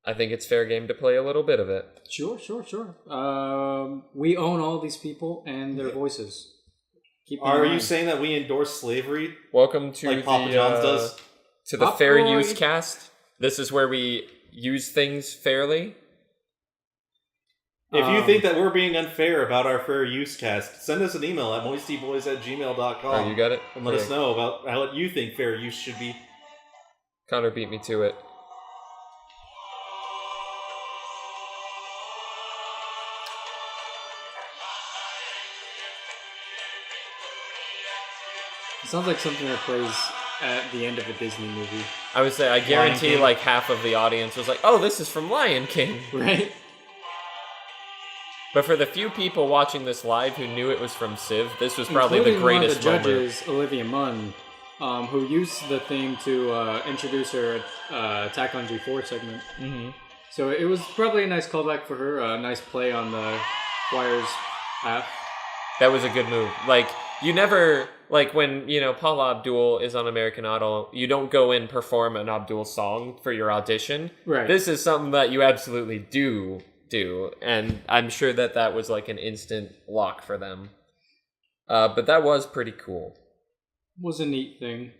I think it's fair game to play a little bit of it. Sure. We own all these people and their voices. Keep them in Are you mind. saying that we endorse slavery Welcome to like Papa the John's does? to the Papa Fair Roy. Use cast. This is where we use things fairly. If you think that we're being unfair about our fair use cast, send us an email at moistyboiz@gmail.com. Oh, you got it? And let us Yeah. know about how you think fair use should be. Connor beat me to it. It sounds like something that plays at the end of a Disney movie, I would say I guarantee King. like half of the audience was like, "Oh, this is from Lion King." right? But for the few people watching this live who knew it was from Civ, this was probably the Including greatest one of the moment. judges, Olivia Munn, who used the theme to introduce her Attack on G4 segment. Mm-hmm. So it was probably a nice callback for her, a nice play on the choir's half. That was a good move. Like, you never, like, when, Paula Abdul is on American Idol, you don't go and perform an Abdul song for your audition. Right. This is something that you absolutely do, and I'm sure that was, like, an instant lock for them. But that was pretty cool. Was a neat thing.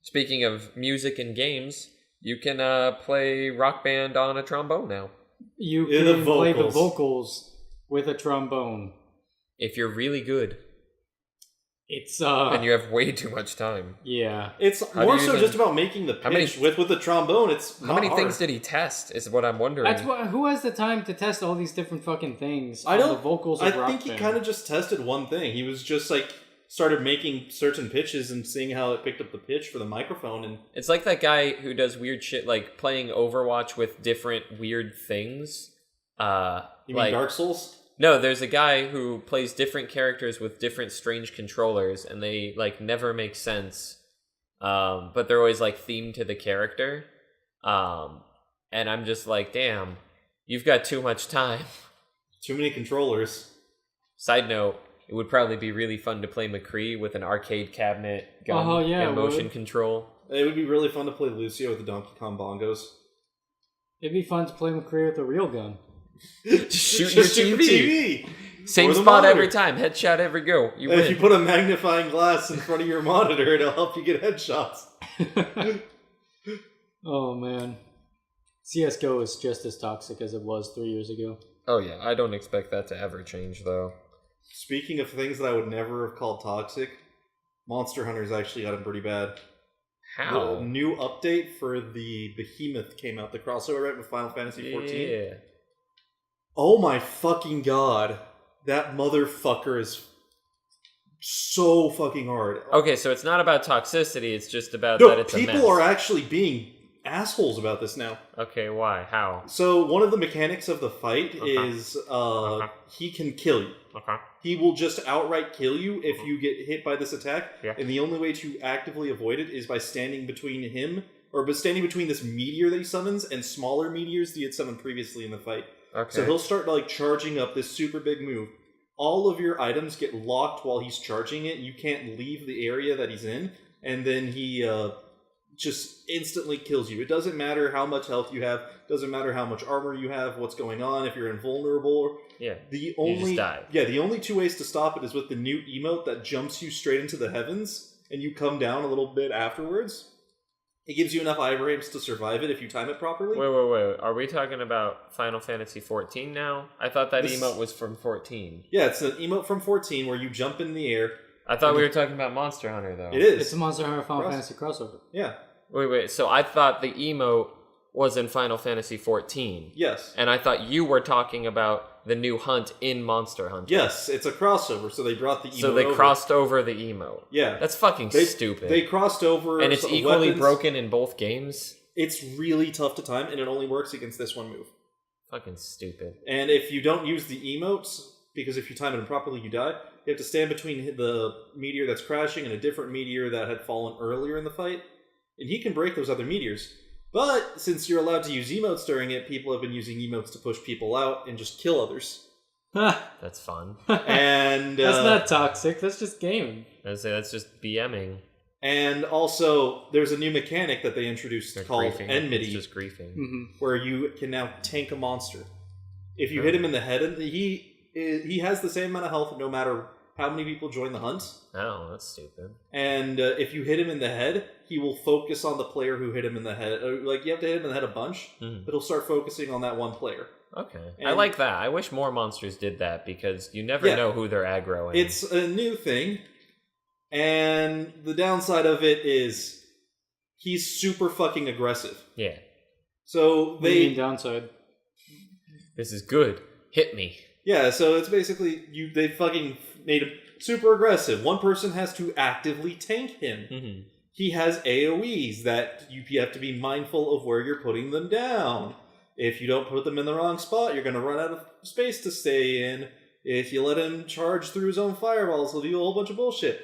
Speaking of music and games, you can play Rock Band on a trombone now. You Yeah, the can play the vocals. vocals with a trombone. If you're really good, It's and you have way too much time. yeah. It's How more do you so even- just about making the How many- pitch with the trombone. It's How not many hard. things did he test, is what I'm wondering. That's what. Who has the time to test all these different fucking things? I on don't. the vocals I of Rock think he Band? kind of just tested one thing. He was just like started making certain pitches and seeing how it picked up the pitch for the microphone. And it's like that guy who does weird shit, like playing Overwatch with different weird things. You mean Dark Souls? No, there's a guy who plays different characters with different strange controllers, and they like never make sense. But they're always like themed to the character. And I'm just like, damn, you've got too much time. Too many controllers. Side note, it would probably be really fun to play McCree with an arcade cabinet gun and motion control. It would be really fun to play Lucio with the Donkey Kong bongos. It'd be fun to play McCree with a real gun. Shoot your TV. Same spot every time. Headshot every go. You win. If you put a magnifying glass in front of your monitor, it'll help you get headshots. Oh, man. CSGO is just as toxic as it was 3 years ago. Oh, yeah. I don't expect that to ever change, though. Speaking of things that I would never have called toxic, Monster Hunter's actually gotten pretty bad. How? The new update for the Behemoth came out, the crossover right with Final Fantasy XIV. Yeah. Oh my fucking god. That motherfucker is so fucking hard. Okay, so it's not about toxicity, it's just about that it's a mess. People are actually being assholes about this now. Okay, why? How? So one of the mechanics of the fight is he can kill you. Okay. He will just outright kill you if you get hit by this attack. Yeah. And the only way to actively avoid it is by standing between him, or by standing between this meteor that he summons and smaller meteors that he had summoned previously in the fight. Okay. So he'll start like charging up this super big move. All of your items get locked while he's charging it. You can't leave the area that he's in. And then he just instantly kills you. It doesn't matter how much health you have. Doesn't matter how much armor you have. What's going on. If you're invulnerable. Yeah. The only, you just die. Yeah, the only two ways to stop it is with the new emote that jumps you straight into the heavens. And you come down a little bit afterwards. It gives you enough iframes to survive it if you time it properly. Wait. Are we talking about Final Fantasy XIV now? I thought that emote was from 14. Yeah, it's an emote from 14 where you jump in the air. I thought we were talking about Monster Hunter, though. It is. It's a Monster Hunter Final Fantasy crossover. Yeah. Wait. So I thought the emote was in Final Fantasy XIV. Yes. And I thought you were talking about the new hunt in Monster Hunter. Yes, it's a crossover, so they brought the emote So they crossed over the emote. Yeah. That's fucking stupid. They crossed over. And it's equally broken in both games? It's really tough to time, and it only works against this one move. Fucking stupid. And if you don't use the emotes, because if you time it improperly, you die, you have to stand between the meteor that's crashing and a different meteor that had fallen earlier in the fight. And he can break those other meteors. But since you're allowed to use emotes during it, people have been using emotes to push people out and just kill others. That's fun. And that's not toxic. That's just gaming. I'd say that's just BMing. And also, there's a new mechanic that they introduced called Enmity. It's just griefing. Where you can now tank a monster. If you hit him in the head, he has the same amount of health no matter how many people join the hunt. Oh, that's stupid. And if you hit him in the head, he will focus on the player who hit him in the head. Like, you have to hit him in the head a bunch, but he'll start focusing on that one player. Okay. And I like that. I wish more monsters did that, because you never know who they're aggroing. It's a new thing, and the downside of it is he's super fucking aggressive. Yeah. So What do you mean downside? This is good. Hit me. Yeah, so it's basically they fucking made him super aggressive. One person has to actively tank him. He has AoEs that you have to be mindful of where you're putting them down. If you don't put them in the wrong spot, you're going to run out of space to stay in. If you let him charge through his own fireballs, he'll do a whole bunch of bullshit.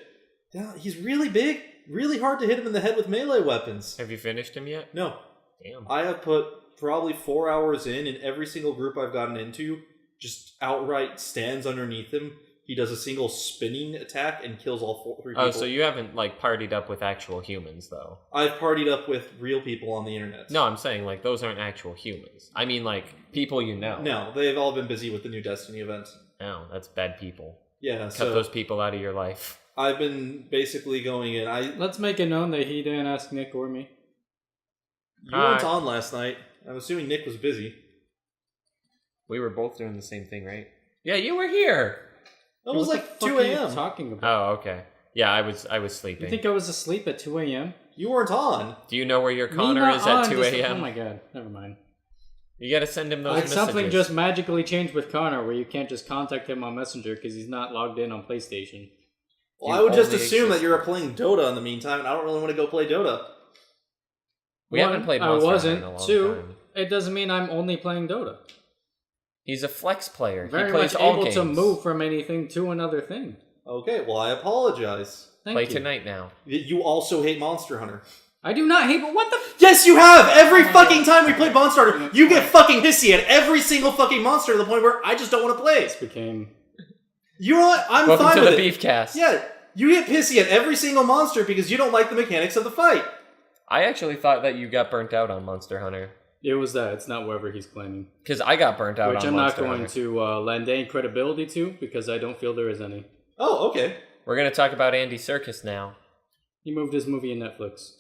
Yeah, he's really big, really hard to hit him in the head with melee weapons. Have you finished him yet? No. Damn. I have put probably 4 hours in every single group I've gotten into, just outright stands underneath him. He does a single spinning attack and kills all three people. Oh, so you haven't, like, partied up with actual humans, though? I've partied up with real people on the internet. No, I'm saying, like, those aren't actual humans. I mean, like, people you know. No, they've all been busy with the new Destiny event. Oh, that's bad people. Yeah, Cut those people out of your life. I've been basically going in. Let's make it known that he didn't ask Nick or me. You weren't on last night. I'm assuming Nick was busy. We were both doing the same thing, right? Yeah, you were here. It was like 2 What are you a.m. talking about? Oh, okay. Yeah, I was sleeping. You think I was asleep at 2 a.m.? You weren't on. Do you know where your Me Connor not is at on, 2 just- a.m.? Oh my god, never mind. You gotta send him those Like messages. something just magically changed with Connor where you can't just contact him on Messenger because he's not logged in on PlayStation. Well, I would just assume that you're playing Dota in the meantime, and I don't really want to go play Dota. We haven't played Monster Hunter in a long time. It doesn't mean I'm only playing Dota. He's a flex player. Very he plays much all able games. to move from anything to another thing. Okay, well, I apologize. Play tonight now. You also hate Monster Hunter. I do not hate, but what the... Yes, you have! Every fucking time we play Monster Hunter, you get fucking pissy at every single fucking monster to the point where I just don't want to play. This became... You know what? I'm Welcome fine to with the it. Beef Cast. Yeah, you get pissy at every single monster because you don't like the mechanics of the fight. I actually thought that you got burnt out on Monster Hunter. It was that. It's not whatever he's claiming. Because I got burnt out Which on I'm Monster not going Hunter. to lend any credibility to because I don't feel there is any. Oh, okay. We're going to talk about Andy Serkis now. He moved his movie in Netflix.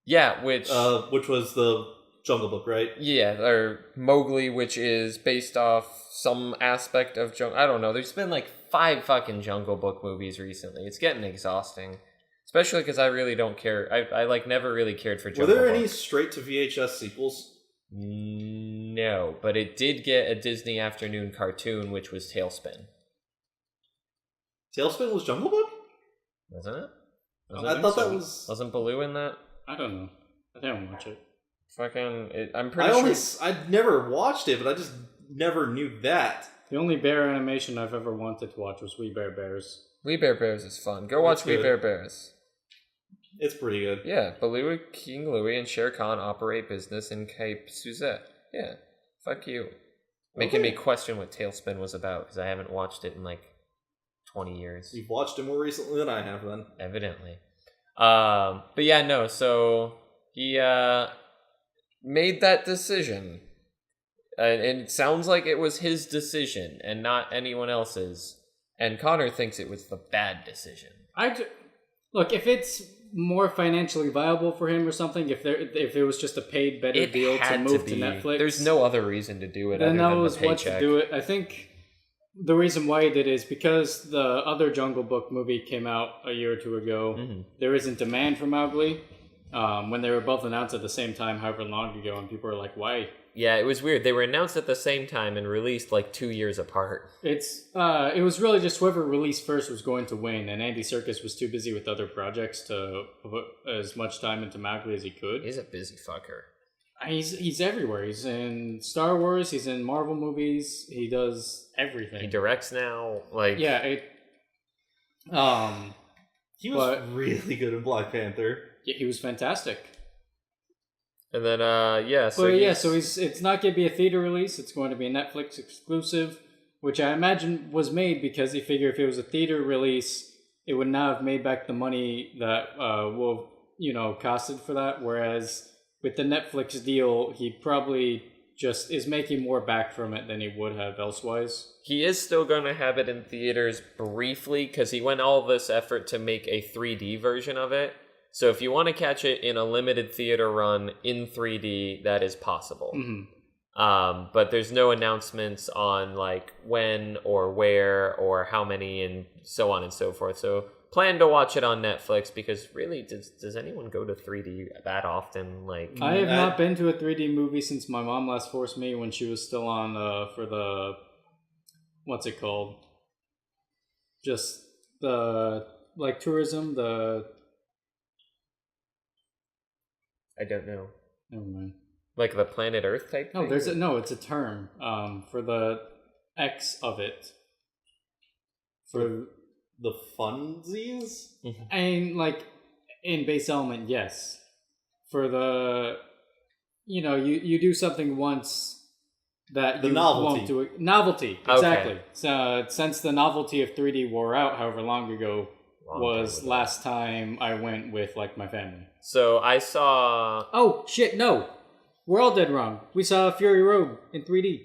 Yeah, which was the Jungle Book, right? Yeah, or Mowgli, which is based off some aspect of Jungle... I don't know. There's been like 5 fucking Jungle Book movies recently. It's getting exhausting. Especially because I really don't care. I like never really cared for Jungle Book. Were there any straight to VHS sequels? No, but it did get a Disney Afternoon cartoon, which was Tailspin. Tailspin was Jungle Book? Wasn't it? I thought that was... Wasn't Baloo in that? I don't know. I didn't watch it. I'm pretty sure... I'd never watched it, but I just never knew that. The only bear animation I've ever wanted to watch was We Bare Bears. We Bare Bears is fun. Go watch We Bare Bears. It's pretty good. Yeah, Baloo, King Louie, and Shere Khan operate business in Cape Suzette. Yeah, fuck you. Making me question what Tailspin was about, because I haven't watched it in like 20 years. You've watched it more recently than I have, then. Evidently. But yeah, no, so he made that decision. And it sounds like it was his decision and not anyone else's. And Connor thinks it was the bad decision. Look, if it's more financially viable for him or something, if it was just a paid better deal to move to Netflix, there's no other reason to do it. Then that was what to do it. I think the reason why he did is because the other Jungle Book movie came out a year or 2 ago. Mm-hmm. There isn't demand for Mowgli. When they were both announced at the same time, however long ago, and people were like, "Why?" Yeah, it was weird. They were announced at the same time and released like 2 years apart. It was really just whoever released first was going to win, and Andy Serkis was too busy with other projects to put as much time into Mowgli as he could. He's a busy fucker. He's everywhere. He's in Star Wars. He's in Marvel movies. He does everything. He directs now. Like he was really good in Black Panther. Yeah, he was fantastic. And then so it's not going to be a theater release. It's going to be a Netflix exclusive, which I imagine was made because he figured if it was a theater release, it would not have made back the money that costed for that. Whereas with the Netflix deal, he probably just is making more back from it than he would have elsewise. He is still going to have it in theaters briefly because he went all this effort to make a 3D version of it. So if you want to catch it in a limited theater run in 3D, that is possible. Mm-hmm. But there's no announcements on like when or where or how many and so on and so forth. So plan to watch it on Netflix because really, does anyone go to 3D that often? Like I have not been to a 3D movie since my mom last forced me when she was still on for the what's it called? Just the tourism I don't know. Never mind. Like the Planet Earth type thing? It's a term for the X of it. For the funsies? Mm-hmm. I mean, like, in base element, yes. For the, you do something once that you won't do it. Novelty, exactly. Okay. So, since the novelty of 3D wore out however long ago was last time I went with, like, my family. So I saw... Oh, shit, no. We're all dead wrong. We saw Fury Road in 3D.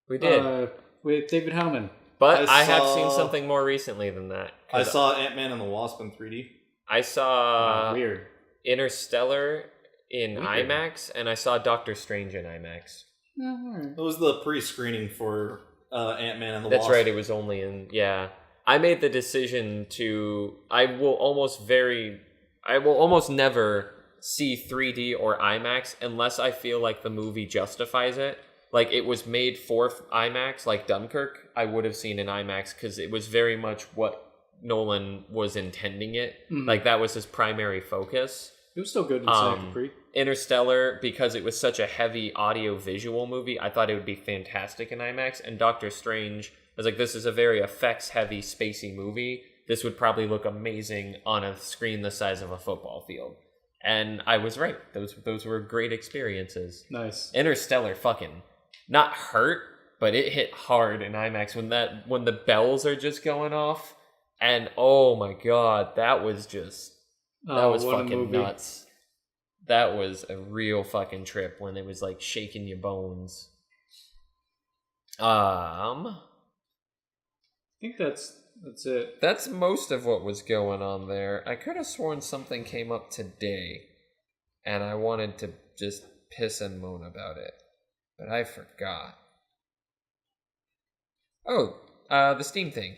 We did. With David Hellman. But I have seen something more recently than that. I saw Ant-Man and the Wasp in 3D. I saw weird. Interstellar in IMAX, and I saw Doctor Strange in IMAX. Right. It was the pre-screening for Ant-Man and the That's Wasp. right, it was only in... Yeah. I made the decision to... I will almost never see 3D or IMAX unless I feel like the movie justifies it. Like, it was made for IMAX, like Dunkirk, I would have seen in IMAX, because it was very much what Nolan was intending it. Mm-hmm. Like, that was his primary focus. It was still good in Santa Capri. Interstellar, because it was such a heavy audio-visual movie, I thought it would be fantastic in IMAX. And Doctor Strange, I was like, this is a very effects-heavy, spacey movie. This would probably look amazing on a screen the size of a football field. And I was right. Those were great experiences. Nice. Interstellar fucking not hurt, but it hit hard in IMAX when the bells are just going off. And oh my god, that was fucking nuts. That was a real fucking trip when it was like shaking your bones. I think that's it. That's most of what was going on there. I could have sworn something came up today, and I wanted to just piss and moan about it, but I forgot. Oh, the Steam thing.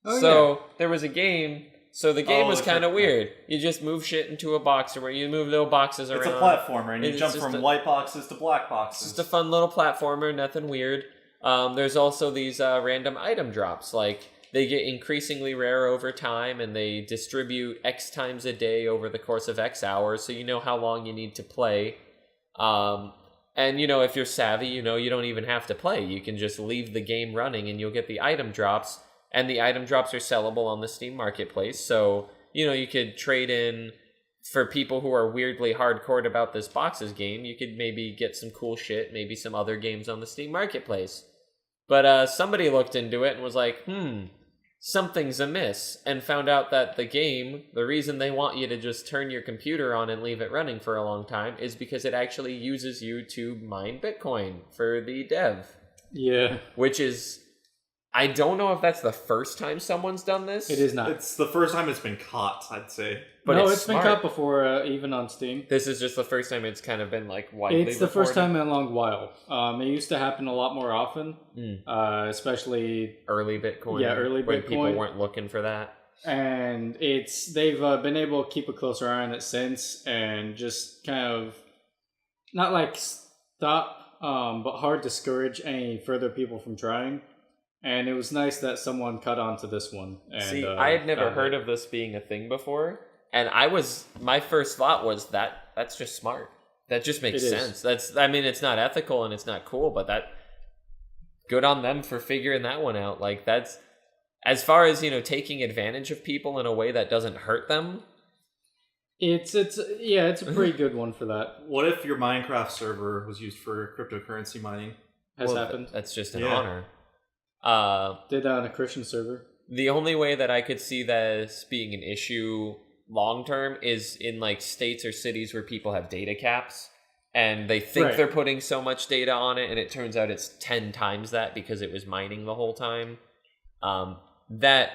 Oh, so yeah. There was a game. So the game was kind of weird. You just move shit into a box, or where you move little boxes around. It's a platformer, and you jump from white boxes to black boxes. It's just a fun little platformer, nothing weird. There's also these random item drops. Like, they get increasingly rare over time, and they distribute X times a day over the course of X hours, so you know how long you need to play. And, if you're savvy, you don't even have to play. You can just leave the game running, and you'll get the item drops. And the item drops are sellable on the Steam Marketplace. So, you could trade in for people who are weirdly hardcore about this boxes game. You could maybe get some cool shit, maybe some other games on the Steam Marketplace. But somebody looked into it and was like, something's amiss. And found out that the game, the reason they want you to just turn your computer on and leave it running for a long time is because it actually uses you to mine Bitcoin for the dev. Yeah. Which is... I don't know if that's the first time someone's done this. It is not. It's the first time it's been caught, I'd say. But no, it's been caught before, even on Steam. This is just the first time it's kind of been widely It's the first time in a long while. It used to happen a lot more often, especially early Bitcoin. Yeah, early Bitcoin. When people weren't looking for that. And they've been able to keep a closer eye on it since, and just kind of not stop, but hard discourage any further people from trying. And it was nice that someone cut onto this one. And, see, I had never heard of this being a thing before, and my first thought was that's just smart. That just makes sense. It's not ethical and it's not cool, but good on them for figuring that one out. That's as far as taking advantage of people in a way that doesn't hurt them. It's a pretty good one for that. What if your Minecraft server was used for cryptocurrency mining? Has happened. That's just an honor. Did that on a Christian server. The only way that I could see this being an issue long term is in states or cities where people have data caps and they think they're putting so much data on it, and it turns out it's 10 times that because it was mining the whole time. That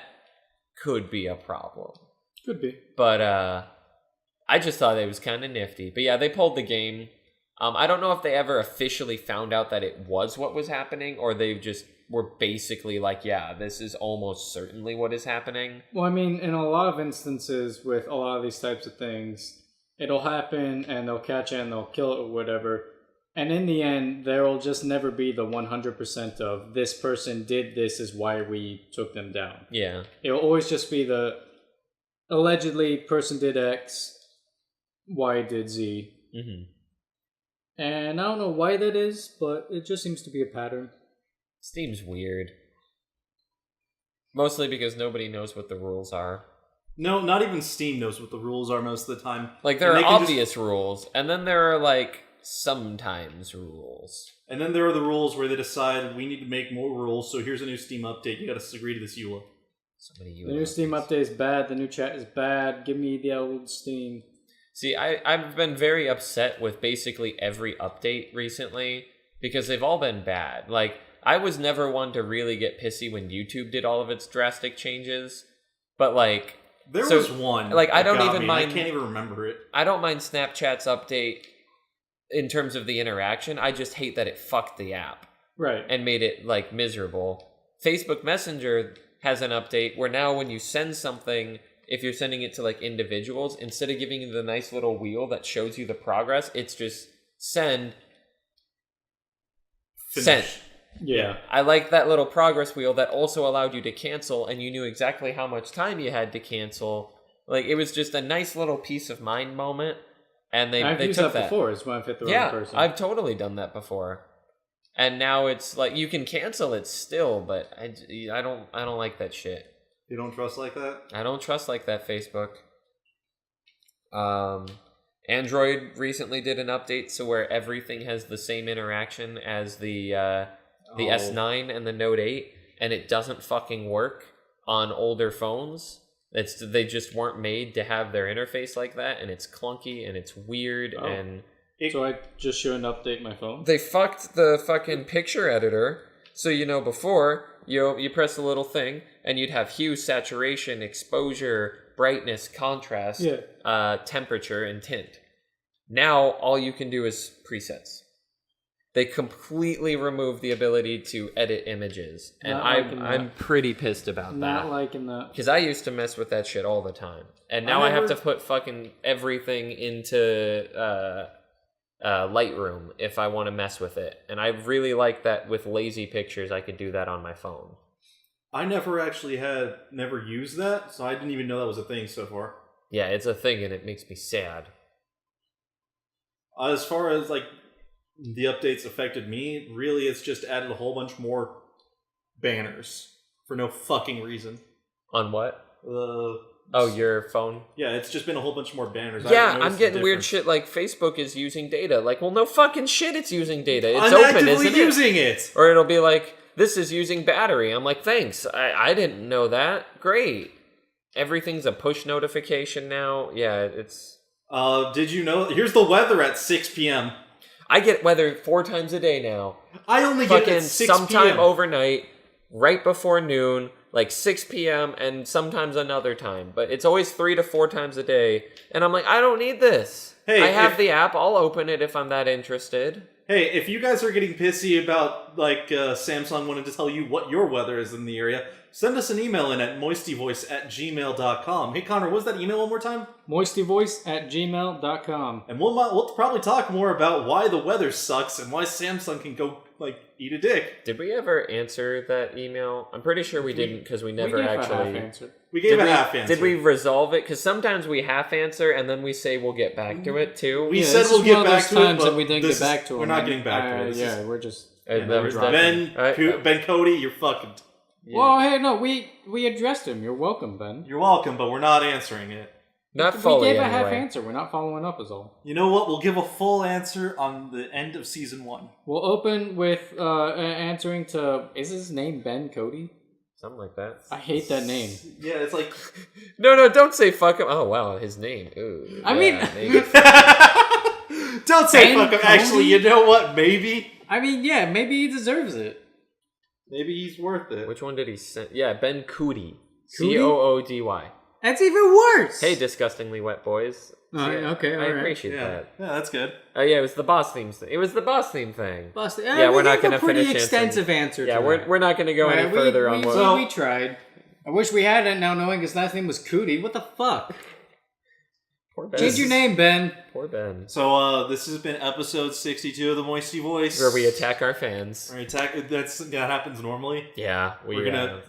could be a problem. Could be. But I just thought it was kind of nifty. But yeah, they pulled the game. I don't know if they ever officially found out that it was what was happening, or they just were basically this is almost certainly what is happening. Well, in a lot of instances with a lot of these types of things, it'll happen and they'll catch it and they'll kill it or whatever. And in the end, there will just never be the 100% of this person did this is why we took them down. Yeah. It'll always just be the allegedly person did X, Y did Z. Mm-hmm. And I don't know why that is, but it just seems to be a pattern. Steam's weird. Mostly because nobody knows what the rules are. No, not even Steam knows what the rules are most of the time. There are obvious rules, and then there are, sometimes rules. And then there are the rules where they decide, we need to make more rules, so here's a new Steam update, you gotta agree to this EULA. So many EULA. The new Steam update is bad, the new chat is bad, give me the old Steam. See, I've been very upset with basically every update recently, because they've all been bad. I was never one to really get pissy when YouTube did all of its drastic changes, but there was one. I don't even mind. I can't even remember it. I don't mind Snapchat's update in terms of the interaction. I just hate that it fucked the app, right, and made it miserable. Facebook Messenger has an update where now when you send something, if you're sending it to individuals, instead of giving you the nice little wheel that shows you the progress, it's just send. Finish. Sent. Yeah. I like that little progress wheel that also allowed you to cancel, and you knew exactly how much time you had to cancel. Like, it was just a nice little peace of mind moment, and I've they used took that before. It's when I fit the wrong Yeah, person. I've totally done that before. And now it's like, you can cancel it still, but I don't like that shit. You don't trust like that? I don't trust like that, Facebook. Android recently did an update so where everything has the same interaction as the S9 and the Note 8, and it doesn't fucking work on older phones. They just weren't made to have their interface like that, and it's clunky and it's weird and so I just shouldn't update my phone? they fucked the fucking picture editor. So before you press the little thing and you'd have hue, saturation, exposure, brightness, contrast, temperature, and tint. Now all you can do is presets. They completely removed the ability to edit images, and I'm pretty pissed about that. Not liking that. Because I used to mess with that shit all the time, and now I have to put fucking everything into Lightroom if I want to mess with it. And I really like that with lazy pictures, I could do that on my phone. I never used that, so I didn't even know that was a thing so far. Yeah, it's a thing, and it makes me sad. As far as like the updates affected me, really it's just added a whole bunch more banners for no fucking reason. On what? Oh, your phone? Yeah, it's just been a whole bunch more banners. Yeah, I'm getting weird shit like Facebook is using data. Like, well, no fucking shit it's using data. It's I'm open, actively isn't using it? Or it'll be like, this is using battery. I'm like, thanks. I didn't know that. Great. Everything's a push notification now. Yeah, it's... Did you know? Here's the weather at 6 p.m. I get weather 4 times a day now. I only get it fucking at 6 sometime p.m. overnight, right before noon, like 6 p.m., and sometimes another time. But it's always 3 to 4 times a day. And I'm like, I don't need this. Hey, I have the app. I'll open it if I'm that interested. Hey, if you guys are getting pissy about, like, Samsung wanting to tell you what your weather is in the area, send us an email in at MoistyVoice@gmail.com. Hey, Connor, what's that email one more time? MoistyVoice@gmail.com. And we'll probably talk more about why the weather sucks and why Samsung can go, like, eat a dick. Did we ever answer that email? I'm pretty sure we didn't because we never actually... We gave a half answer. Did we resolve it? Because sometimes we half answer and then we say we'll get back to it too. We said we'll get back to it, but we didn't get back to it. We're not getting back to it. Yeah, we're just... Ben Cody, you're fucked. Yeah. Well, hey, no, we addressed him. You're welcome, Ben. You're welcome, but we're not answering it. Not fully, We gave a anyway. half answer. We're not following up is all. You know what? We'll give a full answer on the end of season 1. We'll open with answering to... Is his name Ben Cody? Something like that. I hate that name. Yeah, it's like... No, don't say fuck him. Oh, wow, his name. Ooh, I mean... Don't say Ben fuck him. Cody? Actually, you know what? Maybe. I mean, yeah, maybe he deserves it. Maybe he's worth it. Which one did he send? Yeah, Ben Coody. Coody? Coody. That's even worse! Hey, disgustingly wet boys. Okay, I alright. appreciate Yeah, that. that's good. Oh, yeah, it was the boss theme thing. It was the boss theme thing. Busted. Yeah, we're not going to pretty finish extensive answer Yeah, to that. we're not going to go any further on what... We tried. I wish we hadn't now knowing his last name was Cootie. What the fuck? Poor Ben. Change your name, Ben. Poor Ben. So, this has been episode 62 of the Moisty Voice. Where we attack our fans. That happens normally. Yeah, we're gonna...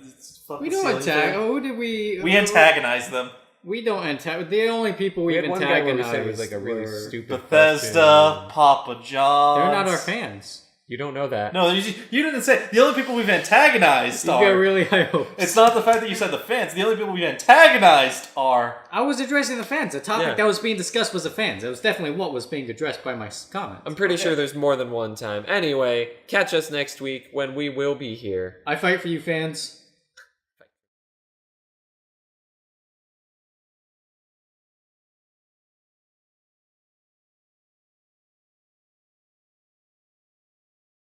We don't attack. Oh, who did we... We antagonize them. We don't antagonize... The only people we've antagonized it was like a really stupid Bethesda, Papa John's. They're not our fans. You don't know that. No, you didn't say... The only people we've antagonized You are... got really high hopes. It's not the fact that you said the fans. The only people we've antagonized are... I was addressing the fans. The topic that was being discussed was the fans. That was definitely what was being addressed by my comments. I'm pretty sure there's more than one time. Anyway, catch us next week when we will be here. I fight for you, fans.